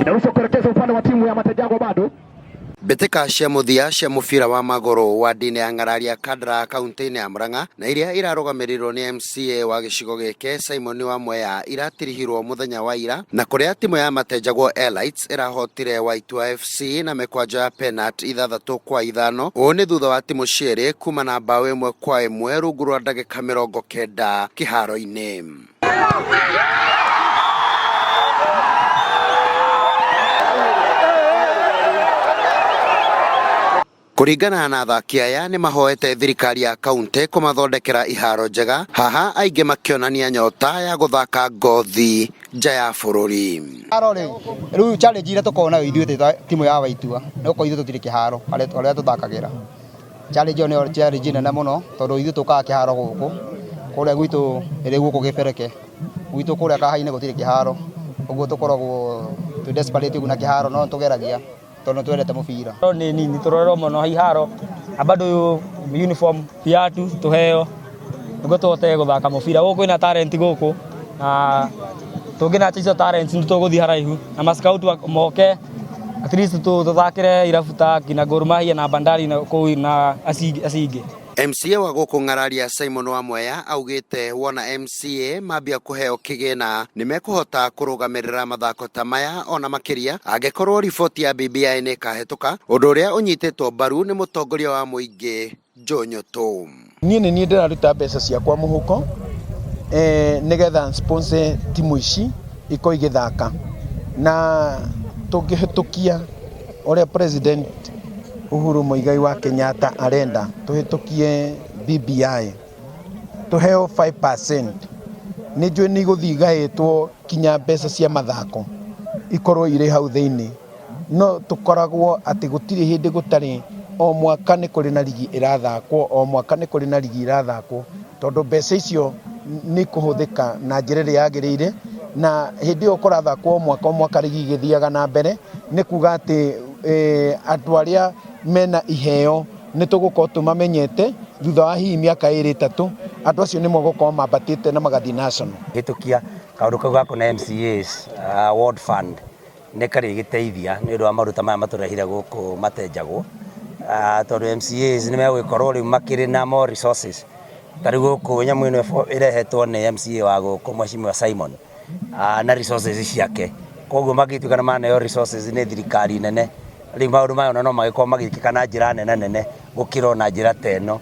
inarushwa kuelekeza upande wa timu ya Matejago bado. Mbĩtĩka cia mũthia cia mũbira wa magũrũ wa ndini ya Ng'araria Kadra kaunti-inĩ ya Murang'a na iria irarũgamĩrĩrwo nĩ MCA wa gĩcigo gĩkĩ Simon wa Mwea iratirihirwo mũthenya wa ira, na kũrĩa timu ya Matejagwo Elites ĩrahotire Waitua FC na mĩkwanjo ya penalty 6-5. Ũũ nĩ thutha wa timu cierĩ kuma na mbaũ 1-1 rungu rwa ndagĩka 90 kĩharo-inĩ. Kũringana na athaki aya nĩ mahoete thirikari ya kaunti kũmathondekera iharo njega, haha aingĩ makĩonania nyota ya gũthaka ngothi nja ya bũrũri. Rĩu challenge ĩrĩa tũkoragwo nayo ithuĩ timu ya Waitua nĩ gũkorwo ithuĩ tũtirĩ kĩharo harĩa tũthakagĩra. Challenge ĩyo nĩyo challenge nene mũno tondũ ithuĩ tũkaga kĩharo gũkũ kũrĩa gwitũ ĩrĩ gũkũ Gĩbereke, gwitũ kũrĩa Kahainĩ gũtirĩ kĩharo, ũguo tũkoragwo twĩ desperate na kĩharo no tũgeragia tondũ twendete mũbira. Nĩ nini tũrorwo mũno iharo bado uniform viatu tuheo nĩguo tũhote gũthaka mũbira. Gũkũ ĩna talent gũkũ na tũngĩna icio talent nĩ tũgũthiĩ haraihu na ma scout moke at least tũthakĩre irabu ta kina Gor Mahia na Bandari na kũu na asingĩ. MCA wa gũkũ Ng'araria Simon wa Mwea augĩte wona MCA mambia kũheo kĩgĩna nĩ mekũhota kũrũgamĩrĩra mathako ta maya ona makĩria angĩkorwo riboti ya BBI nĩ ĩkahĩtũka, ũndũ ũrĩa ũnyitĩtwo mbaru nĩ mũtongoria wa mũingĩ Joe Nyoto. Niĩ nĩ niĩ ndĩraruta mbeca ciakwa mũhuko nĩgetha sponsor timu ici ikorwo igĩthaka, na tũngĩhĩtũkia ũrĩa president Uhuru Muigai wa Kenyatta arenda tuhĩtũkie BBI tuheo 5%, nĩ njũĩ nĩ igũthiĩ igaĩtwo kinya mbeca cia mathako ikorwo irĩ hau thĩinĩ, no tũkoragwo atĩ gũtirĩ hĩndĩ gũtarĩ o mwaka nĩ kũrĩ na ligi ĩrathakwo, o mwaka nĩ kũrĩ na ligi irathakwo, tondũ mbeca icio nĩ kũhũthĩka na njĩra ĩrĩa yagĩrĩire, na hĩndĩ ĩyo kũrathakwo o mwaka ligi igĩthiaga na mbere, nĩ kuga atĩ andũ arĩa mena iheo nĩ tũgũkorwo tũmamenyete thutha wa hihi mĩaka 2-3, andũ acio nĩ magũkorwo mambatĩte na magathiĩ national. Hĩtũkia kaũndũ kau gako na MCAs World Fund nĩ karĩ gĩteithia nĩ ũndũ wa maruta maya matũrehire gũkũ Matejagwo, tondũ MCAs nĩ megũkorwo rĩu makĩrĩ na more resources. Tarĩ gũkũ nyamũ ĩno ĩrehetwo nĩ MCA wa gũkũ Mheshimiwa Simon na resources ciake, koguo magĩtuĩka na maneo resources nĩ thirikari nene, rĩu maũndũ maya no magĩkorwo magĩkĩka na njĩra nene gũkĩra na njĩra ta ĩno.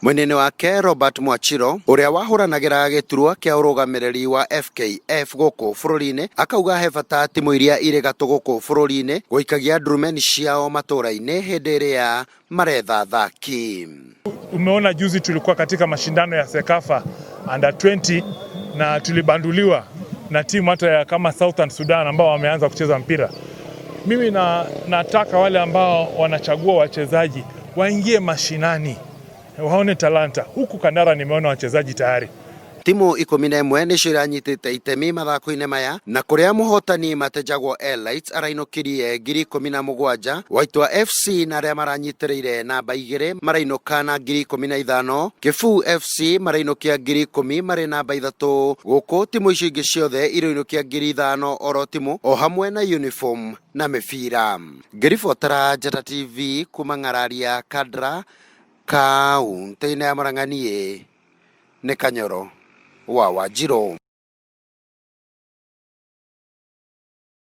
Mwena wake Robert Mwachiro ũrĩa wahũranagĩra gĩturwa kĩa ũrũgamĩrĩri wa FKF gũkũ bũrũri-inĩ akauga he bata timu iria irĩ gatũ gũkũ bũrũri-inĩ gũikagia ndurumeni ciao matũra-inĩ hĩndĩ ĩrĩa maretha thaki. Umeona juzi tulikuwa katika mashindano ya Sekafa under 20 na tulibanduliwa na timu hata kama Southern Sudan ambao wameanza kucheza mpira. Mimi nataka wale ambao wanachagua wachezaji waingie mashinani, waone talanta. Huku Kandara nimeona wachezaji tayari. Timu 11 nĩcio iranyitĩte itemi mathako-inĩ maya, na kũrĩa mũhotani Matejagwo Elites arainũkirie 17,000, Waitua FC na arĩa maranyitĩrĩire namba 2 marainũka na 15,000, Kĩbuu FC marainũkia 10,000 marĩ namba 3, gũkũ timu icio ingĩ ciothe iroinũkia 5,000 oro timu o hamwe na uniform na mĩbira. Ngĩribotera Njata TV kuma Ng'araria Kadra kaunti-inĩ ya Murang'a, niĩ nĩ Kanyoro wa Wanjirũ.